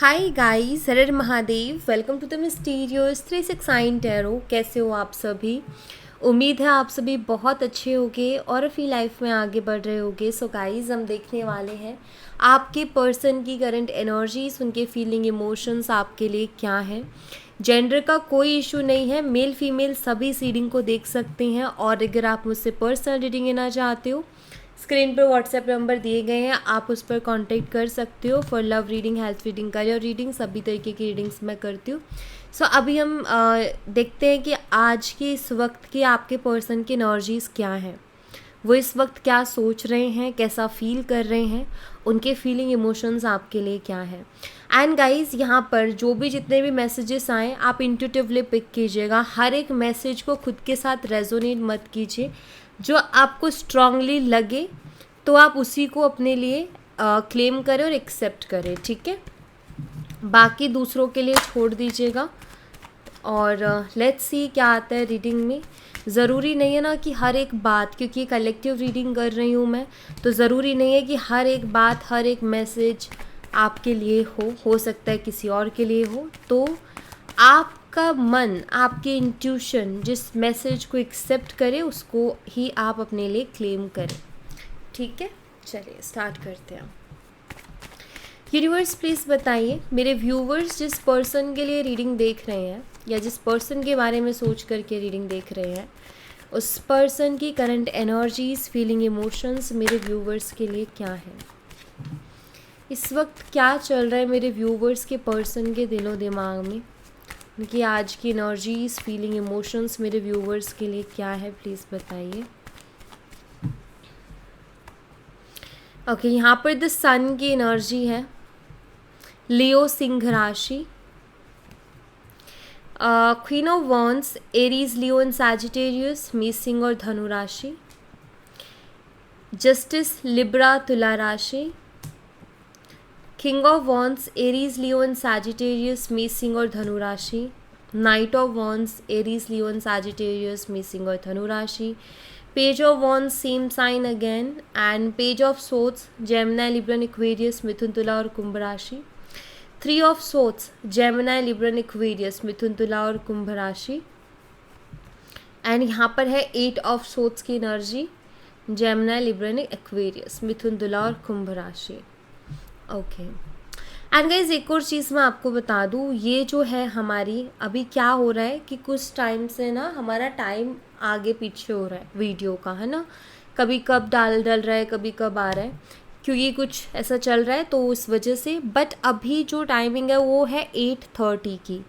Hi guys, Har Mahadev. Welcome to the mysterious 369 tarot. कैसे हो आप सभी? उम्मीद है आप सभी बहुत अच्छे होगे और अपनी लाइफ में आगे बढ़ रहे होगे। सो गाइस, हम देखने वाले हैं आपके पर्सन की करंट एनर्जीज, उनके फीलिंग इमोशंस आपके लिए क्या है। जेंडर का कोई इशू नहीं है, मेल फीमेल सभी रीडिंग को देख सकते हैं। और अगर आप मुझसे पर्सनल रीडिंग लेना चाहते हो, स्क्रीन पर व्हाट्सएप नंबर दिए गए हैं, आप उस पर कांटेक्ट कर सकते हो for love reading, health reading, career reading, सभी तरीके की रीडिंग्स मैं करती हूँ। सो अभी हम देखते हैं कि आज के इस वक्त के आपके पर्सन की एनर्जीज़ क्या हैं, वो इस वक्त क्या सोच रहे हैं, कैसा फील कर रहे हैं, उनके फीलिंग इमोशंस आपके लिए क्या है। एंड गाइज, यहाँ पर जो भी जितने भी मैसेजेस आए आप इंट्यूटिवली पिक कीजिएगा। हर एक मैसेज को खुद के साथ रेजोनेट मत कीजिए। जो आपको स्ट्रांगली लगे तो आप उसी को अपने लिए क्लेम करें और एक्सेप्ट करें, ठीक है। बाकी दूसरों के लिए छोड़ दीजिएगा। और लेट्स सी क्या आता है रीडिंग में। ज़रूरी नहीं है ना कि हर एक बात, क्योंकि कलेक्टिव रीडिंग कर रही हूँ मैं, तो ज़रूरी नहीं है कि हर एक बात, हर एक मैसेज आपके लिए हो सकता है किसी और के लिए हो। तो आपका मन, आपकी इंट्यूशन जिस मैसेज को एक्सेप्ट करे उसको ही आप अपने लिए क्लेम करें, ठीक है। चलिए स्टार्ट करते हैं। यूनिवर्स प्लीज़ बताइए, मेरे व्यूवर्स जिस पर्सन के लिए रीडिंग देख रहे हैं या जिस पर्सन के बारे में सोच करके रीडिंग देख रहे हैं, उस पर्सन की करंट एनर्जीज, फीलिंग, इमोशंस मेरे व्यूवर्स के लिए क्या है। इस वक्त क्या चल रहा है मेरे व्यूवर्स के पर्सन के दिलो दिमाग में, उनकी आज की एनर्जीज, फीलिंग, इमोशंस मेरे व्यूवर्स के लिए क्या है, प्लीज़ बताइए। ओके, यहाँ पर द सन की एनर्जी है, लियो सिंह राशि, queen of wands, Aries, Leo and Sagittarius, मेष, सिंह और धनु राशि, जस्टिस, लिब्रा, तुला राशि, king of wands, Aries, Leo and Sagittarius, मेष, सिंह और धनु राशि, knight of wands, Aries, Leo and Sagittarius, मेष, सिंह और धनु राशि, page of wands, same sign again, and page of swords, Gemini, Libran, Aquarius, मिथुन, तुला और कुंभ राशि, three of swords, Gemini, Libran, Aquarius, मिथुन, तुला और कुंभ राशि, एंड यहाँ पर है एट ऑफ सोर्ड्स की एनर्जी, जेमिनी, लिब्रन, एक्वेरियस, मिथुन, तुला और कुंभ राशि। ओके, एंड गाइज एक और चीज़ मैं आपको बता दूँ, ये जो है हमारी अभी क्या हो रहा है कि कुछ टाइम से ना हमारा टाइम आगे पीछे हो रहा है वीडियो का, है ना। कभी कब डल रहा है, कभी कब आ रहा है, क्योंकि कुछ ऐसा चल रहा है तो उस वजह से। बट अभी जो टाइमिंग है वो है 8:30 की,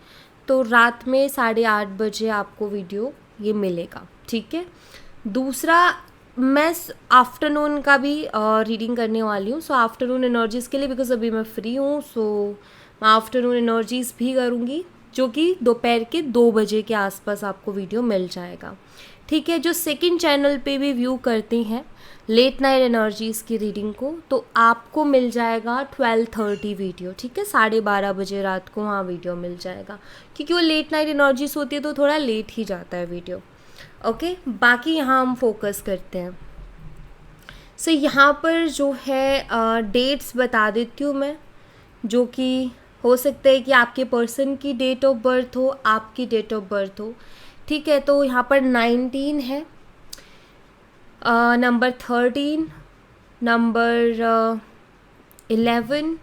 तो रात में 8:30 बजे आपको वीडियो ये मिलेगा, ठीक है। दूसरा, मैं आफ्टरनून का भी रीडिंग करने वाली हूँ। सो आफ्टरनून एनर्जीज़ के लिए, बिकॉज अभी मैं फ्री हूँ, सो मैं आफ्टरनून एनर्जीज़ भी करूँगी, जो कि दोपहर के 2 बजे के आसपास आपको वीडियो मिल जाएगा, ठीक है। जो सेकंड चैनल पे भी व्यू करते हैं लेट नाइट एनर्जीज़ की रीडिंग को, तो आपको मिल जाएगा 12:30 वीडियो, ठीक है। 12:30 बजे रात को वहाँ वीडियो मिल जाएगा, क्योंकि वो लेट नाइट एनर्जीज़ होती है तो थोड़ा लेट ही जाता है वीडियो। ओके, बाकी यहाँ हम फोकस करते हैं। सो यहाँ पर जो है डेट्स बता देती हूँ मैं, जो कि हो सकता है कि आपके पर्सन की डेट ऑफ बर्थ हो, आपकी डेट ऑफ बर्थ हो, ठीक है। तो यहाँ पर 19 है, number 13, number 11,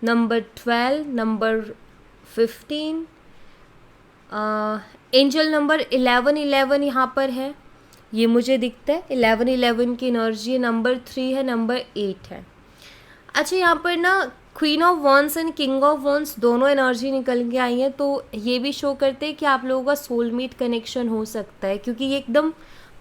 number 12, number 15, angel number 11 यहाँ पर है, ये मुझे दिखता है। 11 की एनर्जी है, नंबर 3 है, नंबर 8 है। अच्छा, यहाँ पर ना queen of wands and king of wands दोनों एनर्जी निकल के आई हैं, तो ये भी शो करते हैं कि आप लोगों का सोलमेट कनेक्शन हो सकता है, क्योंकि ये एकदम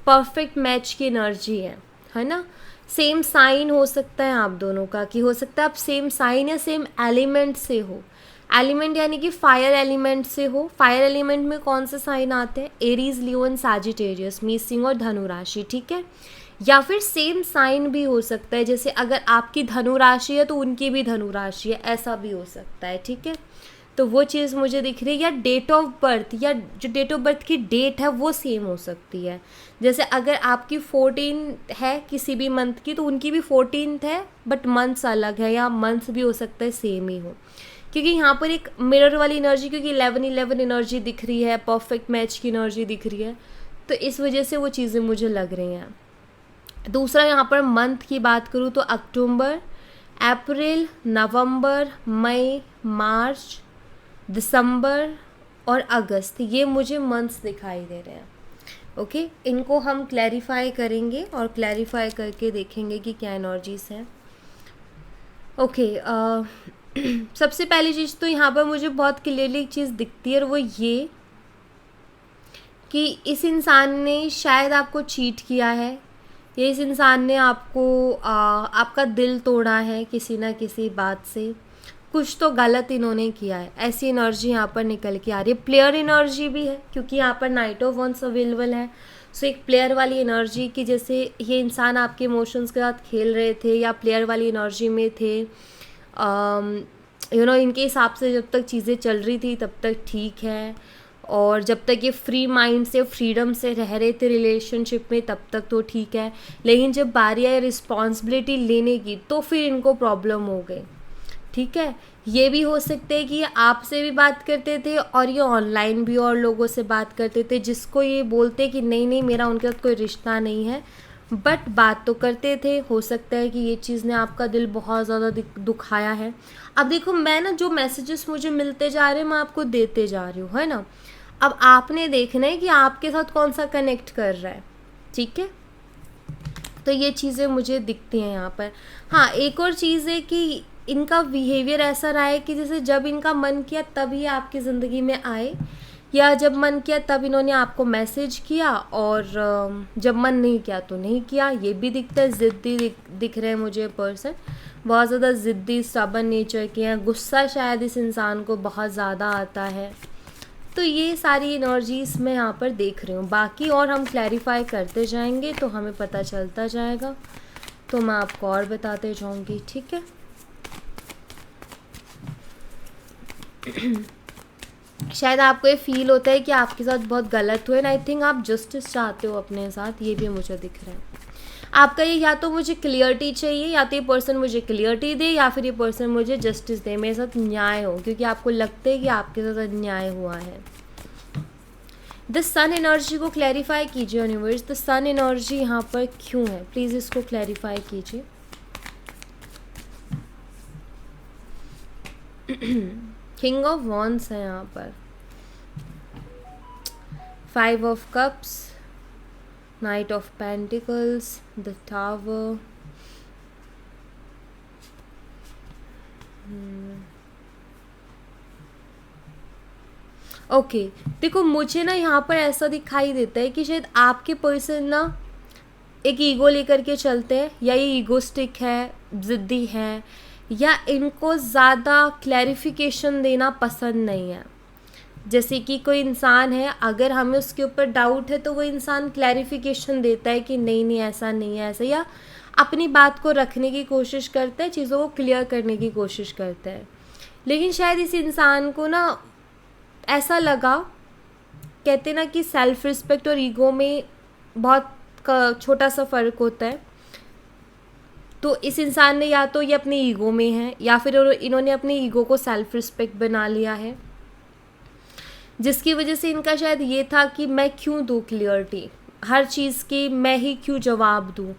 परफेक्ट मैच की एनर्जी है ना। सेम साइन हो सकता है आप दोनों का, कि हो सकता है आप सेम साइन या सेम एलिमेंट से हो। एलिमेंट यानी कि फायर एलिमेंट से हो। फायर एलिमेंट में कौन से साइन आते हैं? एरीज, लियो एंड सैजिटेरियस, मेष, सिंह और धनु राशि, ठीक है। या फिर सेम साइन भी हो सकता है, जैसे अगर आपकी धनु राशि है तो उनकी भी धनु राशि है, ऐसा भी हो सकता है, ठीक है। तो वो चीज़ मुझे दिख रही है। या डेट ऑफ बर्थ, या जो डेट ऑफ बर्थ की डेट है वो सेम हो सकती है। जैसे अगर आपकी 14 है किसी भी मंथ की, तो उनकी भी 14 है, बट मंथ्स अलग है, या मंथ्स भी हो सकता है सेम ही हो। क्योंकि यहाँ पर एक मिरर वाली एनर्जी, क्योंकि 11-11 एनर्जी दिख रही है, परफेक्ट मैच की एनर्जी दिख रही है, तो इस वजह से वो चीज़ें मुझे लग रही हैं। दूसरा यहाँ पर मंथ की बात करूँ तो अक्टूबर, अप्रैल, नवंबर, मई, मार्च, दिसंबर और अगस्त, ये मुझे मंथ्स दिखाई दे रहे हैं। ओके, इनको हम क्लैरिफाई करेंगे और क्लैरिफाई करके देखेंगे कि क्या एनर्जीज हैं। ओके, सबसे पहली चीज़ तो यहाँ पर मुझे बहुत क्लियरली एक चीज़ दिखती है, और वो ये कि इस इंसान ने शायद आपको चीट किया है, या इस इंसान ने आपको आपका दिल तोड़ा है किसी ना किसी बात से। कुछ तो गलत इन्होंने किया है, ऐसी एनर्जी यहाँ पर निकल के आ रही है। प्लेयर एनर्जी भी है, क्योंकि यहाँ पर नाइट ऑफ वंस अवेलेबल है। सो एक प्लेयर वाली एनर्जी की, जैसे ये इंसान आपके इमोशंस के साथ खेल रहे थे या प्लेयर वाली एनर्जी में थे। इनके हिसाब से जब तक चीज़ें चल रही थी तब तक ठीक है, और जब तक ये फ्री माइंड से, फ्रीडम से रह रहे थे रिलेशनशिप में तब तक तो ठीक है। लेकिन जब बारी आई रिस्पॉन्सिबिलिटी लेने की, तो फिर इनको प्रॉब्लम हो गई। ठीक है, ये भी हो सकता है कि ये आपसे भी बात करते थे और ये ऑनलाइन भी और लोगों से बात करते थे, जिसको ये बोलते कि नहीं नहीं मेरा उनके साथ कोई रिश्ता नहीं है, बट बात तो करते थे। हो सकता है कि ये चीज़ ने आपका दिल बहुत ज़्यादा दुखाया है। अब देखो, मैं ना जो मैसेजेस मुझे मिलते जा रहे हैं मैं आपको देते जा रही हूँ, है ना। अब आपने देखना है कि आपके साथ कौन सा कनेक्ट कर रहा है, ठीक है। तो ये चीज़ें मुझे दिखती हैं यहाँ पर। हाँ, एक और चीज़ है कि इनका बिहेवियर ऐसा रहा है कि जैसे जब इनका मन किया तब ये आपकी ज़िंदगी में आए, या जब मन किया तब इन्होंने आपको मैसेज किया, और जब मन नहीं किया तो नहीं किया। ये भी दिखता है, ज़िद्दी दिख रहे हैं मुझे पर्सन, बहुत ज़्यादा ज़िद्दी, स्टबर्न नेचर के हैं। गुस्सा शायद इस इंसान को बहुत ज़्यादा आता है। तो ये सारी एनर्जीज मैं यहाँ पर देख रही हूँ। बाकी और हम क्लैरिफाई करते जाएंगे तो हमें पता चलता जाएगा, तो मैं आपको और बताते जाऊँगी, ठीक है। शायद आपको ये फील होता है कि आपके साथ बहुत गलत हुआ है, एंड आई थिंक आप जस्टिस चाहते हो अपने साथ, ये भी मुझे दिख रहा है। आपका ये या तो मुझे क्लियरिटी चाहिए, या तो ये पर्सन मुझे क्लियरिटी दे, या फिर ये पर्सन मुझे जस्टिस दे, मेरे साथ न्याय हो, क्योंकि आपको लगता है कि आपके साथ अन्याय हुआ है। द सन एनर्जी को क्लैरिफाई कीजिए यूनिवर्स, द सन एनर्जी यहाँ पर क्यों है, प्लीज़ इसको क्लैरिफाई कीजिए। किंग ऑफ वॉन्ड्स है यहाँ पर, 5 of cups, night of pentacles, the tower, okay. देखो, मुझे ना यहाँ पर ऐसा दिखाई देता है कि शायद आपके पर्सन ना एक ईगो लेकर के चलते हैं, या ये ईगोस्टिक है, ज़िद्दी है, या इनको ज़्यादा क्लैरिफिकेशन देना पसंद नहीं है। जैसे कि कोई इंसान है, अगर हमें उसके ऊपर डाउट है तो वो इंसान क्लैरिफिकेशन देता है कि नहीं नहीं ऐसा नहीं है, ऐसा, या अपनी बात को रखने की कोशिश करता है, चीज़ों को क्लियर करने की कोशिश करता है। लेकिन शायद इस इंसान को ना ऐसा लगा, कहते ना कि सेल्फ रिस्पेक्ट और ईगो में बहुत छोटा सा फ़र्क होता है। तो इस इंसान ने या तो ये अपने ईगो में है, या फिर इन्होंने अपने ईगो को सेल्फ रिस्पेक्ट बना लिया है, जिसकी वजह से इनका शायद ये था कि मैं क्यों दूँ क्लियरिटी, हर चीज़ की मैं ही क्यों जवाब दूँ।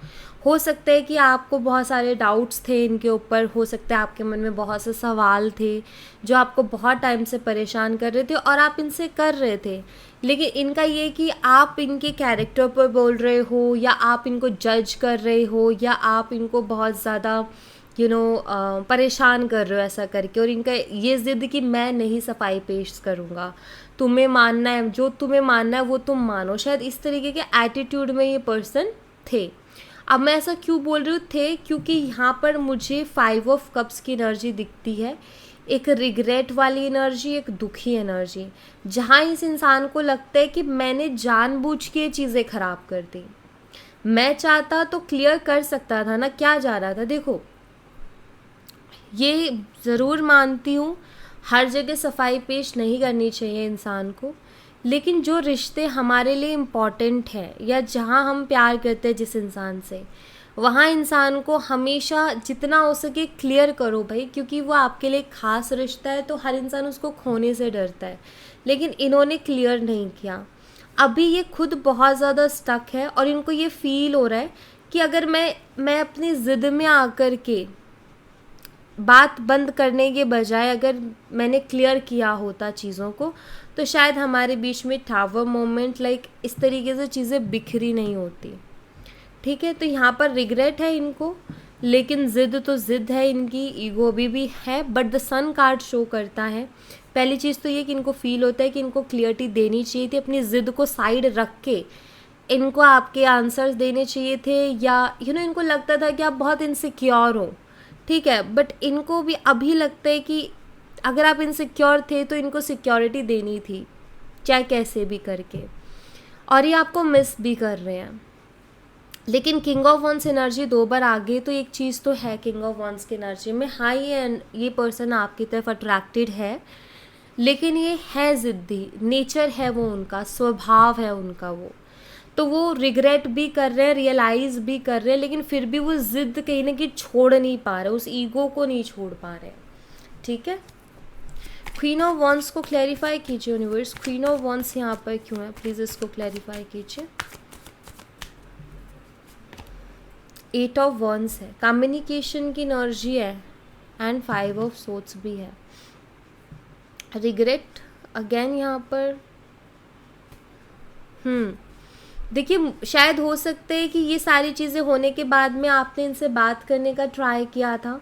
हो सकता है कि आपको बहुत सारे डाउट्स थे इनके ऊपर, हो सकता है आपके मन में बहुत से सवाल थे जो आपको बहुत टाइम से परेशान कर रहे थे, और आप इनसे कर रहे थे। लेकिन इनका ये कि आप इनके कैरेक्टर पर बोल रहे हो, या आप इनको जज कर रहे हो, या आप इनको बहुत ज़्यादा परेशान कर रहे हो ऐसा करके, और इनका ये ज़िद कि मैं नहीं सफाई पेश करूँगा, तुम्हें मानना है, जो तुम्हें मानना है वो तुम मानो। शायद इस तरीके के एटीट्यूड में ये पर्सन थे। अब मैं ऐसा क्यों बोल रही हूँ थे, क्योंकि यहाँ पर मुझे 5 ऑफ कप्स की एनर्जी दिखती है, एक रिग्रेट वाली एनर्जी, एक दुखी एनर्जी, जहाँ इस इंसान को लगता है कि मैंने जानबूझ के चीज़ें ख़राब कर दी। मैं चाहता तो क्लियर कर सकता था ना, क्या जा रहा था। देखो, ये ज़रूर मानती हूँ हर जगह सफाई पेश नहीं करनी चाहिए इंसान को, लेकिन जो रिश्ते हमारे लिए इम्पॉर्टेंट हैं, या जहाँ हम प्यार करते हैं जिस इंसान से, वहाँ इंसान को हमेशा जितना हो सके क्लियर करो भाई, क्योंकि वो आपके लिए खास रिश्ता है, तो हर इंसान उसको खोने से डरता है। लेकिन इन्होंने क्लियर नहीं किया। अभी ये खुद बहुत ज़्यादा स्टक है और इनको ये फील हो रहा है कि अगर मैं अपनी ज़िद में आकर के बात बंद करने के बजाय अगर मैंने क्लियर किया होता चीज़ों को, तो शायद हमारे बीच में टावर मोमेंट लाइक इस तरीके से चीज़ें बिखरी नहीं होती। ठीक है, तो यहाँ पर रिग्रेट है इनको, लेकिन ज़िद तो ज़िद है इनकी, ईगो अभी भी है, but the sun card show करता है। पहली चीज़ तो ये कि इनको फील होता है कि इनको क्लियरिटी देनी चाहिए थी, अपनी ज़िद को साइड रख के इनको आपके आंसर्स देने चाहिए थे, या इनको लगता था कि आप बहुत इनसिक्योर हो। ठीक है, बट इनको भी अभी लगता है कि अगर आप इनसिक्योर थे तो इनको सिक्योरिटी देनी थी, चाहे कैसे भी करके, और ये आपको मिस भी कर रहे हैं। लेकिन किंग ऑफ वंस एनर्जी 2 बार आगे, तो एक चीज़ तो है किंग ऑफ वंस की एनर्जी में, हाँ ये पर्सन आपकी तरफ अट्रैक्टेड है, लेकिन ये है ज़िद्दी, नेचर है वो उनका, स्वभाव है उनका वो, तो वो रिग्रेट भी कर रहे हैं, रियलाइज़ भी कर रहे हैं, लेकिन फिर भी वो ज़िद कहीं ना कहीं छोड़ नहीं पा रहे, उस ईगो को नहीं छोड़ पा रहे। ठीक है, क्वीन ऑफ वंस को क्लैरिफाई कीजिए यूनिवर्स, क्वीन ऑफ वंस यहाँ पर क्यों है, प्लीज़ इसको क्लैरिफाई कीजिए। 8 ऑफ वंस है, कम्युनिकेशन की एनर्जी है, एंड 5 ऑफ सोट्स भी है। रिग्रेट अगेन यहाँ पर, देखिए शायद हो सकता है कि ये सारी चीज़ें होने के बाद में आपने इनसे बात करने का ट्राई किया था,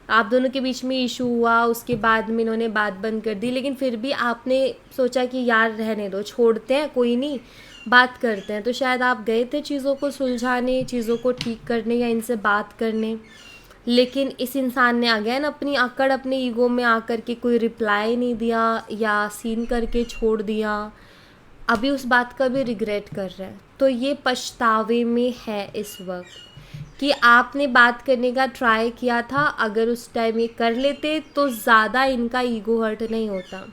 आप दोनों के बीच में इशू हुआ, उसके बाद में इन्होंने बात बंद कर दी, लेकिन फिर भी आपने सोचा कि यार रहने दो, छोड़ते हैं, कोई नहीं, बात करते हैं। तो शायद आप गए थे चीज़ों को सुलझाने, चीज़ों को ठीक करने, या इनसे बात करने, लेकिन इस इंसान ने अगेन अपनी अकड़, अपने ईगो में आकर के कोई रिप्लाई नहीं दिया या सीन करके छोड़ दिया, अभी उस बात का भी रिग्रेट कर रहा है। तो ये पछतावे में है इस वक्त कि आपने बात करने का ट्राई किया था, अगर उस टाइम ये कर लेते तो ज़्यादा इनका ईगो हर्ट नहीं होता।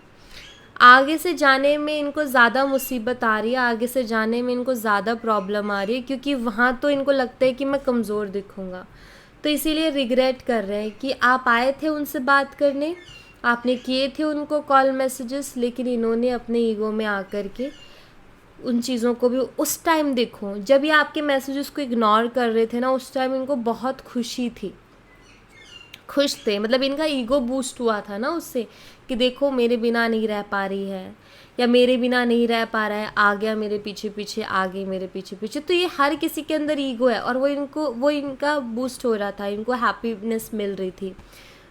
आगे से जाने में इनको ज़्यादा मुसीबत आ रही है, आगे से जाने में इनको ज़्यादा प्रॉब्लम आ रही है, क्योंकि वहाँ तो इनको लगता है कि मैं कमज़ोर दिखूँगा, तो इसीलिए रिग्रेट कर रहे हैं कि आप आए थे उनसे बात करने, आपने किए थे उनको कॉल मैसेजेस, लेकिन इन्होंने अपने ईगो में आकर के उन चीज़ों को भी उस टाइम, देखो जब ये आपके मैसेजेस को इग्नोर कर रहे थे ना, उस टाइम इनको बहुत खुशी थी, खुश थे, मतलब इनका ईगो बूस्ट हुआ था ना उससे कि देखो मेरे बिना नहीं रह पा रही है, या मेरे बिना नहीं रह पा रहा है, आ गया मेरे पीछे पीछे, आ गई मेरे पीछे पीछे। तो ये हर किसी के अंदर ईगो है, और वो इनका बूस्ट हो रहा था, इनको हैप्पीनेस मिल रही थी,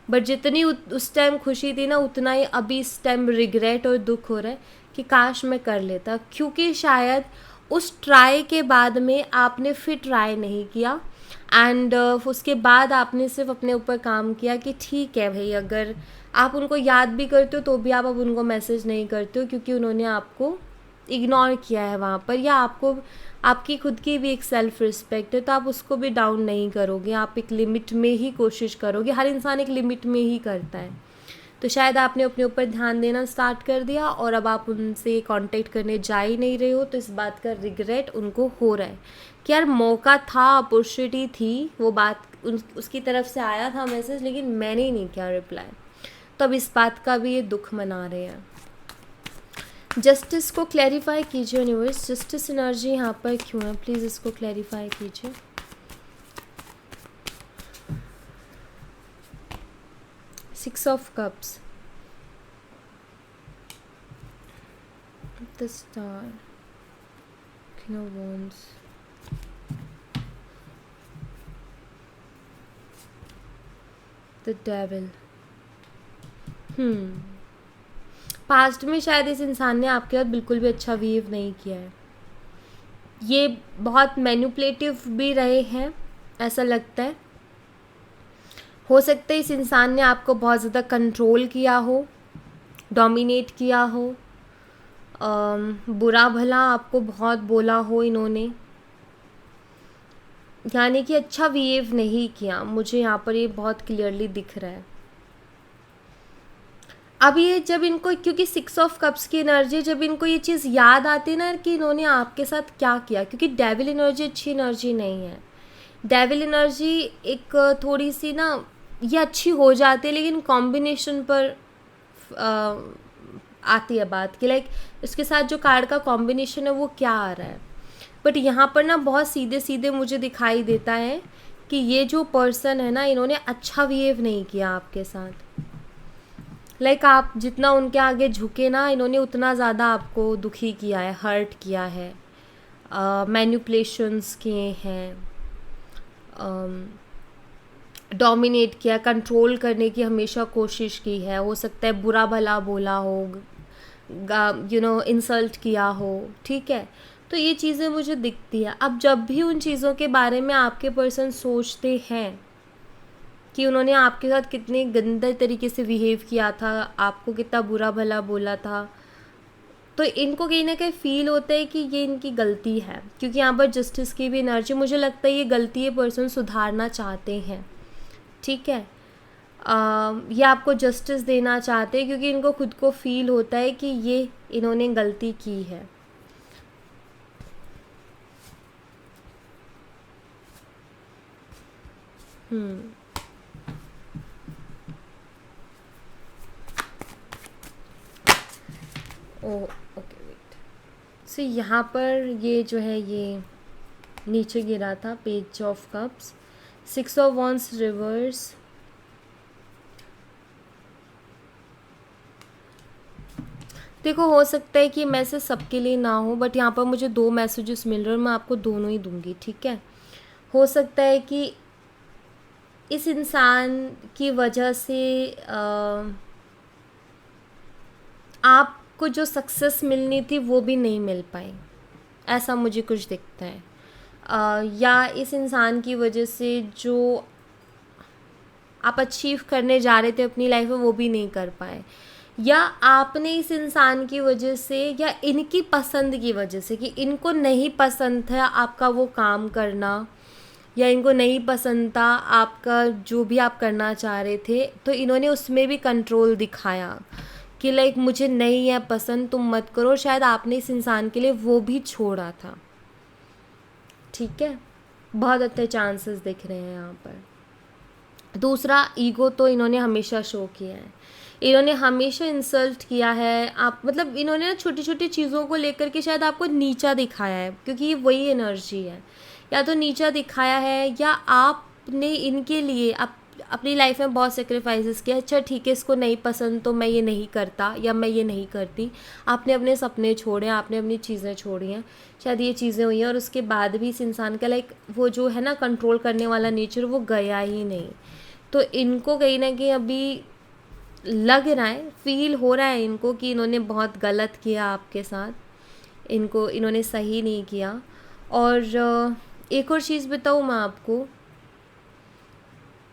बट जितनी उस टाइम खुशी थी ना, उतना ही अभी इस टाइम रिग्रेट और दुख हो रहा है कि काश मैं कर लेता, क्योंकि शायद उस ट्राई के बाद में आपने फिर ट्राई नहीं किया, एंड उसके बाद आपने सिर्फ अपने ऊपर काम किया कि ठीक है भाई, अगर आप उनको याद भी करते हो तो भी आप अब उनको मैसेज नहीं करते हो, क्योंकि उन्होंने आपको इग्नोर किया है वहाँ पर, या आपको आपकी खुद की भी एक सेल्फ रिस्पेक्ट है, तो आप उसको भी डाउन नहीं करोगे, आप एक लिमिट में ही कोशिश करोगे, हर इंसान एक लिमिट में ही करता है। तो शायद आपने अपने ऊपर ध्यान देना स्टार्ट कर दिया, और अब आप उनसे कांटेक्ट करने जा ही नहीं रहे हो, तो इस बात का रिग्रेट उनको हो रहा है कि यार मौका था, अपॉर्चुनिटी थी, वो बात उसकी तरफ से आया था मैसेज, लेकिन मैंने ही नहीं किया रिप्लाई, तो अब इस बात का भी ये दुख मना रहे हैं। जस्टिस को क्लैरिफाई कीजिए यूनिवर्स, जस्टिस एनर्जी यहाँ पर क्यों है, प्लीज़ इसको क्लैरिफाई कीजिए। Six of Cups, the Star, King of Wands, the Devil। Past में शायद इस इंसान ने आपके साथ बिल्कुल भी अच्छा बिहेव नहीं किया है, ये बहुत मैनिपुलेटिव भी रहे हैं, ऐसा लगता है। हो सकता है इस इंसान ने आपको बहुत ज़्यादा कंट्रोल किया हो, डोमिनेट किया हो, बुरा भला आपको बहुत बोला हो इन्होंने, यानी कि अच्छा बिहेव नहीं किया, मुझे यहाँ पर ये बहुत क्लियरली दिख रहा है। अब ये जब इनको, क्योंकि 6 ऑफ कप्स की एनर्जी, जब इनको ये चीज़ याद आती है ना कि इन्होंने आपके साथ क्या किया, क्योंकि डेविल एनर्जी अच्छी एनर्जी नहीं है, डेविल एनर्जी एक थोड़ी सी ना ये अच्छी हो जाती है, लेकिन कॉम्बिनेशन पर आती है बात कि लाइक इसके साथ जो कार्ड का कॉम्बिनेशन है वो क्या आ रहा है। बट यहाँ पर ना बहुत सीधे सीधे मुझे दिखाई देता है कि ये जो पर्सन है ना, इन्होंने अच्छा बिहेव नहीं किया आपके साथ। लाइक आप जितना उनके आगे झुके ना, इन्होंने उतना ज़्यादा आपको दुखी किया है, हर्ट किया है, मैनिपुलेशंस किए हैं, डोमिनेट किया, कंट्रोल करने की हमेशा कोशिश की है। हो सकता है बुरा भला बोला हो, इंसल्ट किया हो, ठीक है। तो ये चीज़ें मुझे दिखती है। अब जब भी उन चीज़ों के बारे में आपके पर्सन सोचते हैं कि उन्होंने आपके साथ कितने गंदे तरीके से बिहेव किया था, आपको कितना बुरा भला बोला था, तो इनको कहीं ना कहीं फील होता है कि ये इनकी गलती है, क्योंकि यहाँ पर जस्टिस की भी एनर्जी, मुझे लगता है ये गलती ये पर्सन सुधारना चाहते हैं, ठीक है। ये आपको जस्टिस देना चाहते हैं क्योंकि इनको खुद को फील होता है कि ये इन्होंने गलती की है। ओके वेट, सो यहाँ पर ये जो है ये नीचे गिरा था, page of cups, 6 of wands reverse, देखो हो सकता है कि मैसेज सबके लिए ना हो, बट यहाँ पर मुझे 2 मैसेजेस मिल रहे हैं और मैं आपको दोनों ही दूंगी, ठीक है। हो सकता है कि इस इंसान की वजह से आपको जो सक्सेस मिलनी थी वो भी नहीं मिल पाई, ऐसा मुझे कुछ दिखता है। या इस इंसान की वजह से जो आप अचीव करने जा रहे थे अपनी लाइफ में वो भी नहीं कर पाए, या आपने इस इंसान की वजह से या इनकी पसंद की वजह से, कि इनको नहीं पसंद था आपका वो काम करना, या इनको नहीं पसंद था आपका जो भी आप करना चाह रहे थे, तो इन्होंने उसमें भी कंट्रोल दिखाया कि लाइक मुझे नहीं है पसंद, तुम मत करो। शायद आपने इस इंसान के लिए वो भी छोड़ा था, ठीक है। बहुत अच्छे चांसेस दिख रहे हैं यहाँ पर। दूसरा, ईगो तो इन्होंने हमेशा शो किया है, इन्होंने हमेशा इंसल्ट किया है आप, मतलब इन्होंने ना छोटी छोटी चीज़ों को लेकर के शायद आपको नीचा दिखाया है, क्योंकि ये वही एनर्जी है, या तो नीचा दिखाया है या आपने इनके लिए अपनी लाइफ में बहुत सेक्रीफाइसेस किया। अच्छा ठीक है, इसको नहीं पसंद तो मैं ये नहीं करता या मैं ये नहीं करती, आपने अपने सपने छोड़े, आपने अपनी चीज़ें छोड़ी हैं, शायद ये चीज़ें हुई हैं, और उसके बाद भी इस इंसान का लाइक वो जो है ना कंट्रोल करने वाला नेचर वो गया ही नहीं। तो इनको कहीं ना कहीं अभी लग रहा है, फील हो रहा है इनको कि इन्होंने बहुत गलत किया आपके साथ, इन्होंने सही नहीं किया। और एक और चीज़ बताऊँ मैं आपको,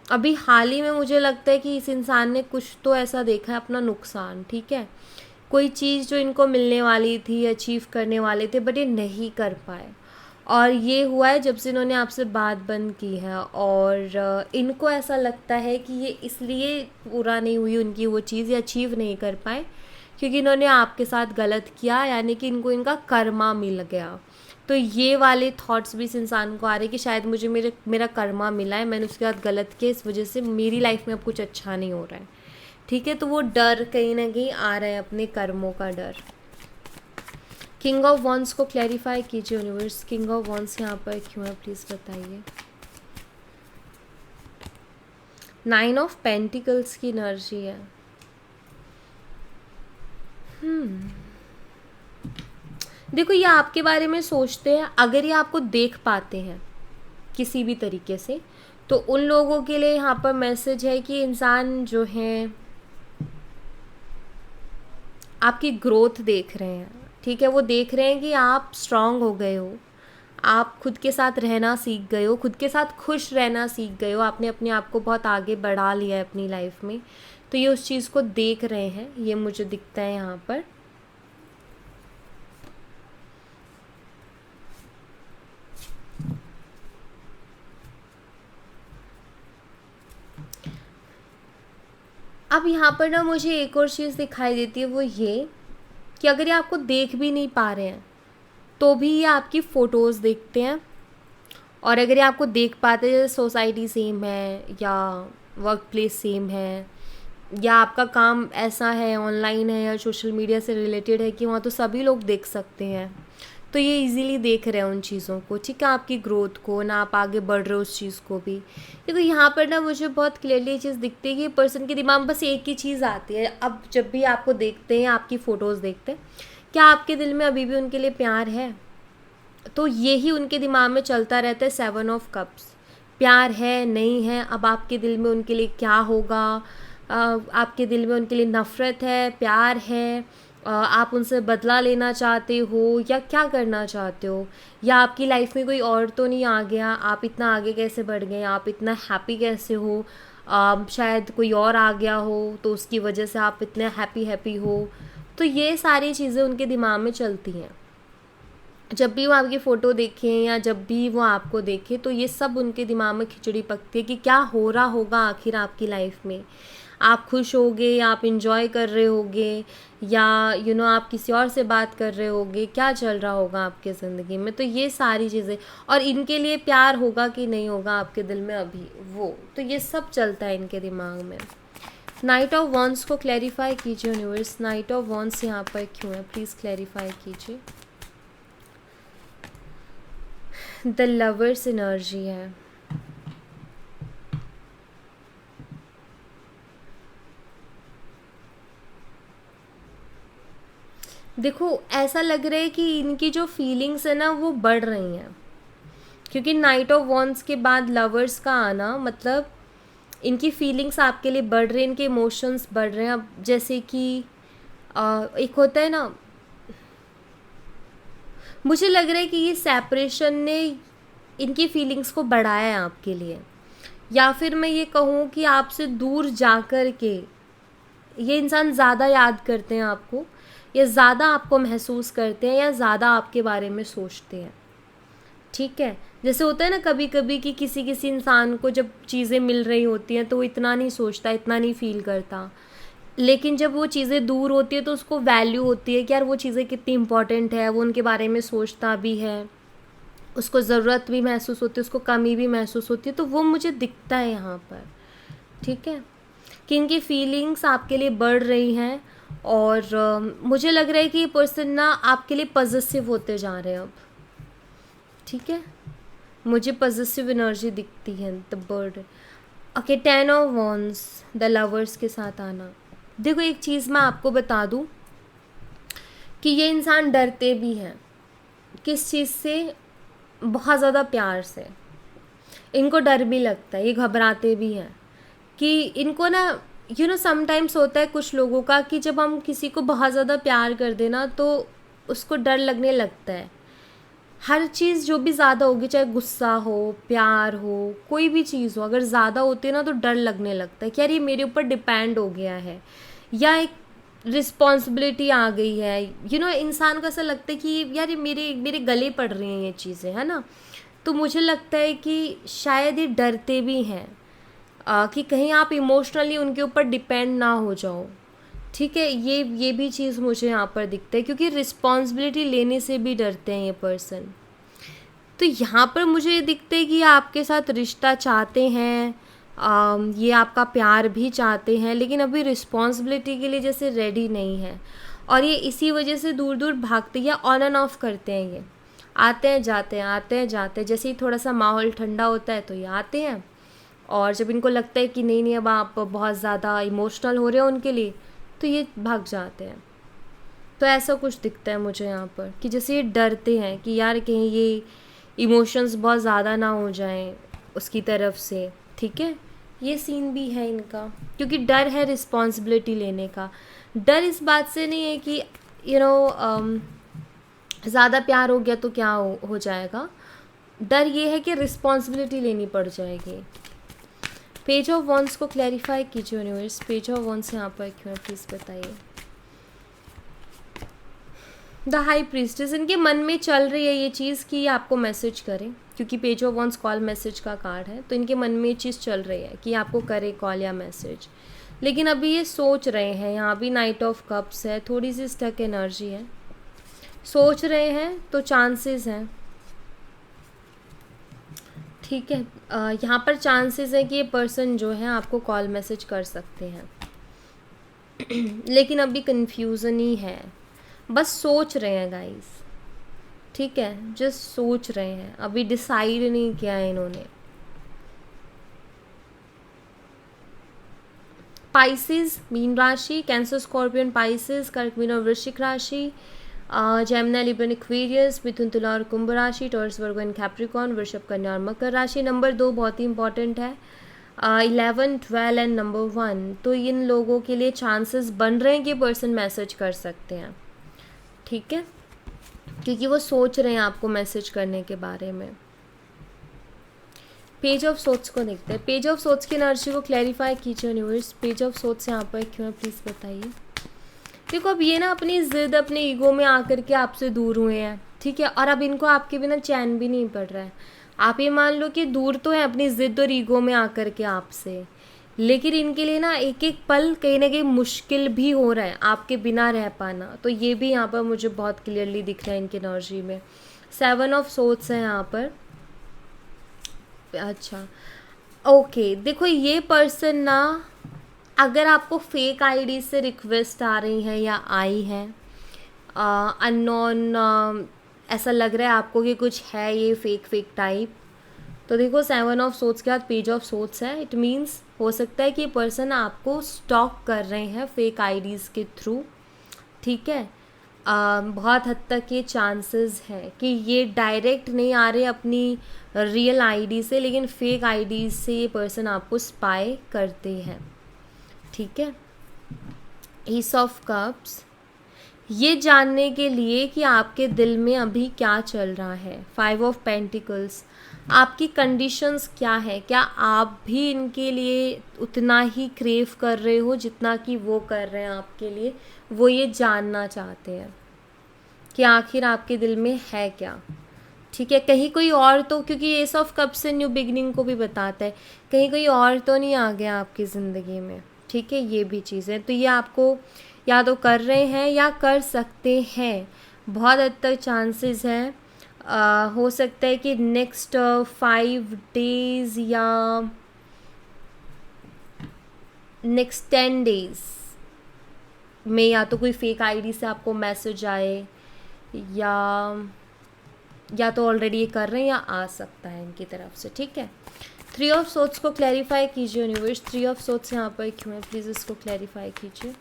अभी हाल ही में मुझे लगता है कि इस इंसान ने कुछ तो ऐसा देखा है अपना नुकसान, ठीक है। कोई चीज़ जो इनको मिलने वाली थी, अचीव करने वाले थे, बट ये नहीं कर पाए, और ये हुआ है जब से इन्होंने आपसे बात बंद की है। और इनको ऐसा लगता है कि ये इसलिए पूरा नहीं हुई उनकी वो चीज़, ये अचीव नहीं कर पाए क्योंकि इन्होंने आपके साथ गलत किया, यानी कि इनको इनका कर्मा मिल गया। तो ये वाले थॉट्स भी इस इंसान को आ रहे कि शायद मुझे मेरा कर्मा मिला है, मैंने उसके बाद गलत किया, इस वजह से मेरी लाइफ में अब कुछ अच्छा नहीं हो रहा है, ठीक है। तो वो डर कहीं ना कहीं आ रहा है, अपने कर्मों का डर। किंग ऑफ वॉन्ड्स को क्लैरिफाई कीजिए यूनिवर्स, किंग ऑफ वॉन्ड्स यहाँ पर क्यों है प्लीज़ बताइए। 9 ऑफ पेंटिकल्स की एनर्जी है। देखो ये आपके बारे में सोचते हैं, अगर ये आपको देख पाते हैं किसी भी तरीके से, तो उन लोगों के लिए यहाँ पर मैसेज है कि इंसान जो है आपकी ग्रोथ देख रहे हैं, ठीक है। वो देख रहे हैं कि आप स्ट्रांग हो गए हो, आप खुद के साथ रहना सीख गए हो, खुद के साथ खुश रहना सीख गए हो, आपने अपने आप को बहुत आगे बढ़ा लिया है अपनी लाइफ में, तो ये उस चीज़ को देख रहे हैं, ये मुझे दिखता है यहाँ पर। अब यहाँ पर ना मुझे एक और चीज़ दिखाई देती है, वो ये कि अगर ये आपको देख भी नहीं पा रहे हैं तो भी ये आपकी फ़ोटोज़ देखते हैं, और अगर ये आपको देख पाते जैसे सोसाइटी सेम है या वर्क प्लेस सेम है या आपका काम ऐसा है, ऑनलाइन है या सोशल मीडिया से रिलेटेड है कि वहाँ तो सभी लोग देख सकते हैं, तो ये इजीली देख रहे हैं उन चीज़ों को, ठीक है, आपकी ग्रोथ को ना, आप आगे बढ़ रहे हो उस चीज़ को भी। क्योंकि यहाँ पर ना मुझे बहुत क्लियरली ये चीज़ दिखती है कि पर्सन के दिमाग में बस एक ही चीज़ आती है। अब जब भी आपको देखते हैं, आपकी फ़ोटोज़ देखते हैं, क्या आपके दिल में अभी भी उनके लिए प्यार है? तो यही उनके दिमाग में चलता रहता है, 7 ऑफ कप्स। प्यार है, नहीं है, अब आपके दिल में उनके लिए क्या होगा? आपके दिल में उनके लिए नफ़रत है, प्यार है, आप उनसे बदला लेना चाहते हो या क्या करना चाहते हो? या आपकी लाइफ में कोई और तो नहीं आ गया? आप इतना आगे कैसे बढ़ गए? आप इतना हैप्पी कैसे हो? शायद कोई और आ गया हो तो उसकी वजह से आप इतने हैप्पी हैप्पी हो। तो ये सारी चीज़ें उनके दिमाग में चलती हैं। जब भी वो आपकी फ़ोटो देखें या जब भी वो आपको देखें, तो ये सब उनके दिमाग में खिचड़ी पकती है कि क्या हो रहा होगा आखिर आपकी लाइफ में। आप खुश होगे या आप इंजॉय कर रहे होगे या आप किसी और से बात कर रहे होगे, क्या चल रहा होगा आपके ज़िंदगी में। तो ये सारी चीज़ें, और इनके लिए प्यार होगा कि नहीं होगा आपके दिल में अभी वो, तो ये सब चलता है इनके दिमाग में। नाइट ऑफ वॉन्ड्स को क्लैरिफाई कीजिए यूनिवर्स, नाइट ऑफ वॉन्ड्स यहाँ पर क्यों है, प्लीज़ क्लैरिफाई कीजिए। द लवर्स एनर्जी है। देखो, ऐसा लग रहा है कि इनकी जो फीलिंग्स है ना वो बढ़ रही हैं, क्योंकि नाइट ऑफ वॉन्ड्स के बाद लवर्स का आना मतलब इनकी फीलिंग्स आपके लिए बढ़ रही हैं, इनके इमोशंस बढ़ रहे हैं। अब जैसे कि एक होता है ना, मुझे लग रहा है कि ये सेपरेशन ने इनकी फीलिंग्स को बढ़ाया है आपके लिए, या फिर मैं ये कहूँ कि आपसे दूर जा कर के ये इंसान ज़्यादा याद करते हैं आपको, या ज़्यादा आपको महसूस करते हैं, या ज़्यादा आपके बारे में सोचते हैं, ठीक है। जैसे होता है ना कभी कभी कि किसी किसी इंसान को जब चीज़ें मिल रही होती हैं तो वो इतना नहीं सोचता, इतना नहीं फील करता, लेकिन जब वो चीज़ें दूर होती है तो उसको वैल्यू होती है कि यार वो चीज़ें कितनी इंपॉर्टेंट है, वो उनके बारे में सोचता भी है, उसको ज़रूरत भी महसूस होती है, उसको कमी भी महसूस होती है। तो वो मुझे दिखता है यहाँ पर, ठीक है, कि इनकी फीलिंग्स आपके लिए बढ़ रही हैं। और मुझे लग रहा है कि ये पर्सन ना आपके लिए पॉजिटिव होते जा रहे हैं अब, ठीक है। मुझे पॉजिटिव एनर्जी दिखती है, the bird. Okay, 10 of wands, the lovers के साथ आना। देखो, एक चीज़ मैं आपको बता दूँ कि ये इंसान डरते भी हैं। किस चीज़ से? बहुत ज़्यादा प्यार से। इनको डर भी लगता है, ये घबराते भी हैं कि इनको ना समटाइम्स होता है कुछ लोगों का कि जब हम किसी को बहुत ज़्यादा प्यार कर देना तो उसको डर लगने लगता है। हर चीज़ जो भी ज़्यादा होगी, चाहे गुस्सा हो, प्यार हो, कोई भी चीज़ हो, अगर ज़्यादा होती है ना तो डर लगने लगता है कि यार ये मेरे ऊपर डिपेंड हो गया है, या एक रिस्पॉन्सिबिलिटी आ गई है। इंसान को ऐसा लगता है कि यार ये मेरे मेरे गले पड़ रही हैं ये चीज़ें, है ना। तो मुझे लगता है कि शायद ये डरते भी हैं कि कहीं आप इमोशनली उनके ऊपर डिपेंड ना हो जाओ, ठीक है। ये भी चीज़ मुझे यहाँ पर दिखता है, क्योंकि रिस्पॉन्सिबिलिटी लेने से भी डरते हैं ये पर्सन। तो यहाँ पर मुझे ये दिखता है कि ये आपके साथ रिश्ता चाहते हैं, ये आपका प्यार भी चाहते हैं, लेकिन अभी रिस्पॉन्सिबिलिटी के लिए जैसे रेडी नहीं है, और ये इसी वजह से दूर दूर भागते या ऑन एंड ऑफ करते हैं। ये आते हैं जाते हैं, आते हैं जाते हैं, जैसे ही थोड़ा सा माहौल ठंडा होता है तो ये आते हैं, और जब इनको लगता है कि नहीं नहीं अब आप बहुत ज़्यादा इमोशनल हो रहे हो उनके लिए, तो ये भाग जाते हैं। तो ऐसा कुछ दिखता है मुझे यहाँ पर कि जैसे ये डरते हैं कि यार कहीं ये इमोशंस बहुत ज़्यादा ना हो जाएं उसकी तरफ से, ठीक है। ये सीन भी है इनका, क्योंकि डर है रिस्पॉन्सिबिलिटी लेने का। डर इस बात से नहीं है कि ज़्यादा प्यार हो गया तो क्या हो जाएगा, डर ये है कि रिस्पॉन्सिबिलिटी लेनी पड़ जाएगी। पेज ऑफ वॉन्ड्स को क्लैरिफाई कीजिए यूनिवर्स, पेज ऑफ वॉन्ड्स यहाँ पर क्यों है, प्लीज़ बताइए। द हाई प्रीस्टेस, इनके मन में चल रही है ये चीज़ कि आपको मैसेज करें, क्योंकि page of wands call message का कार्ड है, तो इनके मन में ये चीज़ चल रही है कि आपको करे कॉल या मैसेज, लेकिन अभी ये सोच रहे हैं। यहाँ भी नाइट ऑफ कप्स है, थोड़ी सी स्टक एनर्जी है, सोच रहे हैं, तो चांसेस हैं। ठीक है। यहाँ पर चांसेस है कि ये पर्सन जो है आपको कॉल मैसेज कर सकते हैं लेकिन अभी कन्फ्यूज़न ही है, बस सोच रहे हैं गाइस। ठीक है, जस्ट सोच रहे हैं, अभी डिसाइड नहीं किया है इन्होंने। पाइसिस मीन राशि, कैंसर स्कॉर्पियन पाइसिस, कर्क मीन और वृश्चिक राशि, जेमिनी लिब्रा एक्वेरियस, मिथुन तुला और कुंभ राशि, टॉरस वर्गो एंड कैप्रिकॉर्न, वृषभ कन्या और मकर राशि। नंबर 2 बहुत ही इंपॉर्टेंट है, 11, 12 एंड नंबर 1। तो इन लोगों के लिए चांसेस बन रहे हैं कि पर्सन मैसेज कर सकते हैं। ठीक है, क्योंकि वो सोच रहे हैं आपको मैसेज करने के बारे में। पेज ऑफ सोट्स को देखते हैं। पेज ऑफ सोट्स की एनर्जी को क्लैरिफाई कीजिए यूनिवर्स। पेज ऑफ सोट्स यहाँ पर क्यों है प्लीज़ बताइए। देखो अब ये ना अपनी ज़िद, अपने ईगो में आकर के आपसे दूर हुए हैं। ठीक है, और अब इनको आपके बिना चैन भी नहीं पड़ रहा है। आप ये मान लो कि दूर तो है अपनी ज़िद और ईगो में आकर के आपसे, लेकिन इनके लिए ना एक एक पल कहीं ना कहीं मुश्किल भी हो रहा है आपके बिना रह पाना। तो ये भी यहाँ पर मुझे बहुत क्लियरली दिख रहा है इनकी एनर्जी में। 7 ऑफ सोट्स है यहाँ पर। अच्छा ओके, देखो ये पर्सन ना, अगर आपको फेक आईडी से रिक्वेस्ट आ रही है या आई है, अननोन, ऐसा लग रहा है आपको कि कुछ है ये फेक टाइप, तो देखो 7 ऑफ सोट्स के बाद पेज ऑफ सोट्स है। इट मीन्स हो सकता है कि ये पर्सन आपको स्टॉक कर रहे हैं फेक आईडीज़ के थ्रू। ठीक है, बहुत हद तक ये चांसेस हैं कि ये डायरेक्ट नहीं आ रहे अपनी रियल आईडी से, लेकिन फेक आईडी से ये पर्सन आपको स्पाई करते हैं। ठीक है, एस ऑफ कप्स, ये जानने के लिए कि आपके दिल में अभी क्या चल रहा है। 5 ऑफ पेंटिकल्स, आपकी कंडीशंस क्या है, क्या आप भी इनके लिए उतना ही क्रेव कर रहे हो जितना कि वो कर रहे हैं आपके लिए। वो ये जानना चाहते हैं कि आखिर आपके दिल में है क्या। ठीक है, कहीं कोई और तो, क्योंकि एस ऑफ कप से न्यू बिगनिंग को भी बताता है, कहीं कोई और तो नहीं आ गया आपकी ज़िंदगी में। ठीक है, ये भी चीज़ें तो ये आपको या तो कर रहे हैं या कर सकते हैं। बहुत हद तक चांसेस हैं, हो सकता है कि नेक्स्ट 5 डेज़ या नेक्स्ट 10 डेज़ में या तो कोई फेक आईडी से आपको मैसेज आए, या तो ऑलरेडी ये कर रहे हैं या आ सकता है इनकी तरफ से। ठीक है, 3 ऑफ सोट्स को क्लैरिफाई कीजिए यूनिवर्स। 3 ऑफ सोट्स यहाँ पर क्यों है प्लीज़ इसको क्लैरिफाई कीजिए।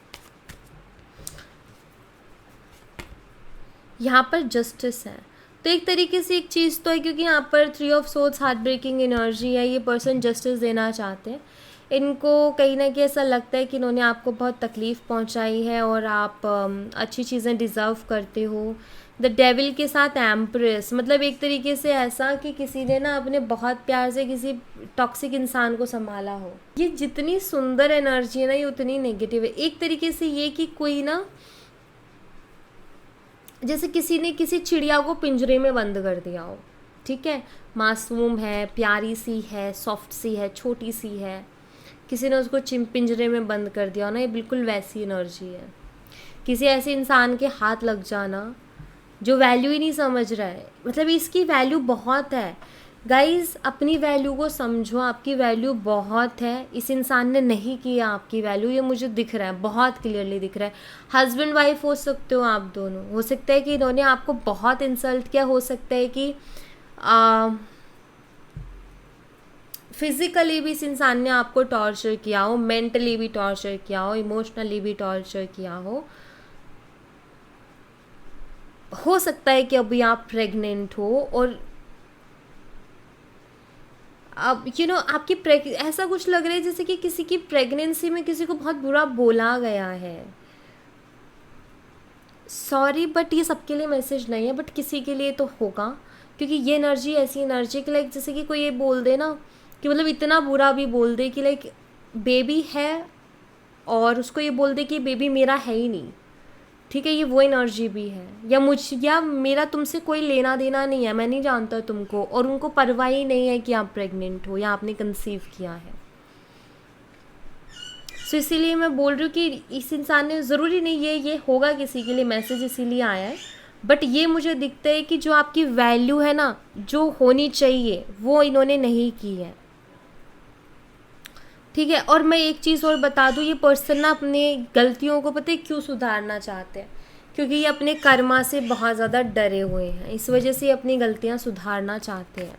यहाँ पर जस्टिस है, तो एक तरीके से एक चीज़ तो है, क्योंकि यहाँ पर 3 of swords heart breaking energy है। ये पर्सन जस्टिस देना चाहते हैं। इनको कहीं ना कहीं ऐसा लगता है कि इन्होंने आपको बहुत तकलीफ़ पहुँचाई है और आप अच्छी चीज़ें डिज़र्व करते हो। द डेविल के साथ एम्प्रेस, मतलब एक तरीके से ऐसा कि किसी ने ना अपने बहुत प्यार से किसी टॉक्सिक इंसान को संभाला हो। ये जितनी सुंदर एनर्जी है ना, ये उतनी नेगेटिव है। एक तरीके से ये कि कोई ना, जैसे किसी ने किसी चिड़िया को पिंजरे में बंद कर दिया हो। ठीक है, मासूम है, प्यारी सी है, सॉफ्ट सी है, छोटी सी है, किसी ने उसको पिंजरे में बंद कर दिया हो ना, ये बिल्कुल वैसी एनर्जी है। किसी ऐसे इंसान के हाथ लग जाना जो वैल्यू ही नहीं समझ रहा है, मतलब इसकी वैल्यू बहुत है। गाइज़ अपनी वैल्यू को समझो, आपकी वैल्यू बहुत है। इस इंसान ने नहीं किया आपकी वैल्यू, ये मुझे दिख रहा है, बहुत क्लियरली दिख रहा है। हस्बैंड वाइफ हो सकते हो आप दोनों, हो सकता है कि इन्होंने आपको बहुत इंसल्ट किया, हो सकता है कि फिज़िकली भी इस इंसान ने आपको टॉर्चर किया हो, मेंटली भी टॉर्चर किया हो, इमोशनली भी टॉर्चर किया हो सकता है कि अभी आप प्रेग्नेंट हो और अब आपकी ऐसा कुछ लग रहा है जैसे कि किसी की प्रेगनेंसी में किसी को बहुत बुरा बोला गया है। सॉरी बट ये सबके लिए मैसेज नहीं है, बट किसी के लिए तो होगा, क्योंकि ये एनर्जी ऐसी एनर्जी कि लाइक जैसे कि कोई ये बोल दे ना कि मतलब इतना बुरा भी बोल दे कि लाइक बेबी है और उसको ये बोल दे कि बेबी मेरा है ही नहीं। ठीक है, ये वो एनर्जी भी है, या मेरा तुमसे कोई लेना देना नहीं है, मैं नहीं जानता तुमको, और उनको परवाह ही नहीं है कि आप प्रेग्नेंट हो या आपने कंसीव किया है। सो इसीलिए मैं बोल रही हूँ कि इस इंसान ने, ज़रूरी नहीं ये होगा किसी के लिए मैसेज इसीलिए आया है, बट ये मुझे दिखता है कि जो आपकी वैल्यू है ना, जो होनी चाहिए, वो इन्होंने नहीं की है। ठीक है। और मैं एक चीज़ और बता दूँ, ये पर्सन ना अपने गलतियों को पता है क्यों सुधारना चाहते हैं, क्योंकि ये अपने कर्मा से बहुत ज़्यादा डरे हुए हैं, इस वजह से ये अपनी गलतियाँ सुधारना चाहते हैं।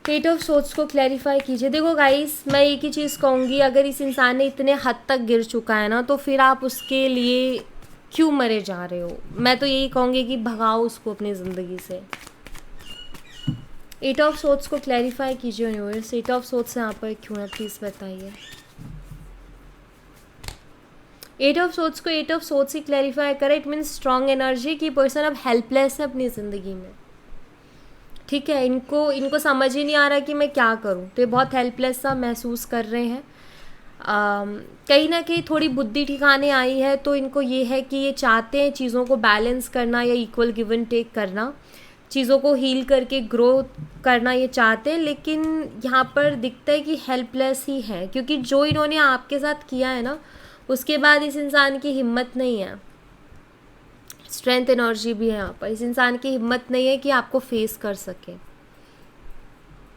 एट ऑफ सोर्ड्स को क्लैरिफाई कीजिए। देखो गाइस, मैं एक ही चीज़ कहूँगी, अगर इस इंसान ने इतने हद तक गिर चुका है ना, तो फिर आप उसके लिए क्यों मरे जा रहे हो। मैं तो यही कहूँगी कि भगाओ उसको अपनी ज़िंदगी से। एट ऑफ सोर्ड्स को क्लैरिफाई कीजिए यूनिवर्स, एट ऑफ सोर्ड्स यहाँ पर क्यों है, प्लीज़ बताइए। एट ऑफ सोर्ड्स को एट ऑफ सोर्ड्स ही क्लैरिफाई करें। इट मीन्स स्ट्रॉन्ग एनर्जी कि पर्सन अब हेल्पलेस है अपनी ज़िंदगी में। ठीक है, इनको समझ ही नहीं आ रहा कि मैं क्या करूँ, तो ये बहुत हेल्पलेस सा महसूस कर रहे हैं। कहीं ना कहीं थोड़ी बुद्धि ठिकाने आई है, तो इनको ये है कि ये चाहते हैं चीज़ों को बैलेंस करना या इक्वल गिव एंड टेक करना, चीज़ों को हील करके ग्रो करना ये चाहते हैं। लेकिन यहाँ पर दिखता है कि हेल्पलेस ही है, क्योंकि जो इन्होंने आपके साथ किया है ना, उसके बाद इस इंसान की हिम्मत नहीं है। स्ट्रेंथ एनर्जी भी है यहाँ पर, इस इंसान की हिम्मत नहीं है कि आपको फेस कर सके।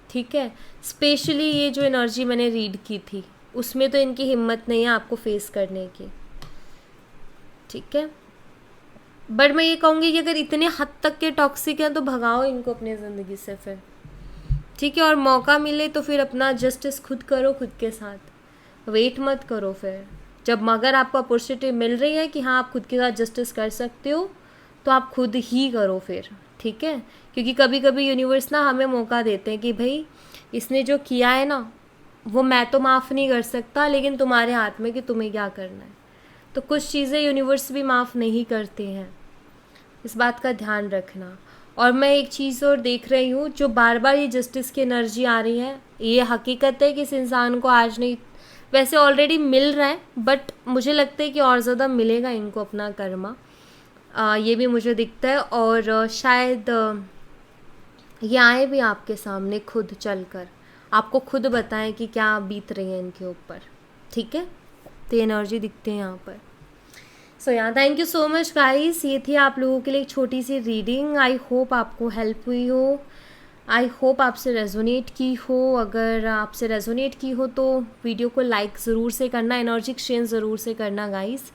ठीक है, स्पेशली ये जो एनर्जी मैंने रीड की थी उसमें तो इनकी हिम्मत नहीं है आपको फेस करने की। ठीक है, बट मैं ये कहूँगी कि अगर इतने हद तक के टॉक्सिक हैं तो भगाओ इनको अपनी ज़िंदगी से फिर। ठीक है, और मौका मिले तो फिर अपना जस्टिस खुद करो खुद के साथ, वेट मत करो फिर। जब अगर आपको अपॉर्चुनिटी मिल रही है कि हाँ आप खुद के साथ जस्टिस कर सकते हो, तो आप खुद ही करो फिर। ठीक है, क्योंकि कभी कभी यूनिवर्स ना हमें मौका देते हैं कि भाई इसने जो किया है ना, वो मैं तो माफ़ नहीं कर सकता, लेकिन तुम्हारे हाथ में कि तुम्हें क्या करना है। तो कुछ चीज़ें यूनिवर्स भी माफ़ नहीं करते हैं, इस बात का ध्यान रखना। और मैं एक चीज़ और देख रही हूँ, जो बार बार ये जस्टिस की एनर्जी आ रही है, ये हकीकत है कि इस इंसान को आज नहीं, वैसे ऑलरेडी मिल रहा है, बट मुझे लगता है कि और ज़्यादा मिलेगा इनको अपना कर्मा। ये भी मुझे दिखता है। और शायद ये आए भी आपके सामने खुद चलकर, आपको खुद बताएं कि क्या बीत रही है इनके ऊपर। ठीक है, तो ये एनर्जी दिखते हैं यहाँ पर। सो या thank you so much guys, ये थी आप लोगों के लिए एक छोटी सी रीडिंग। आई होप आपको हेल्प हुई हो, आई होप आपसे रेजोनेट की हो। अगर आपसे रेजोनेट की हो तो वीडियो को लाइक ज़रूर से करना, एनर्जी एक्सचेंज ज़रूर से करना गाइस।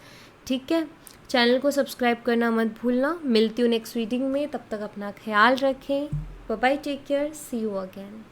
ठीक है, चैनल को सब्सक्राइब करना मत भूलना। मिलती हूँ नेक्स्ट रीडिंग में, तब तक अपना ख्याल रखें। Bye bye, take care, see you again.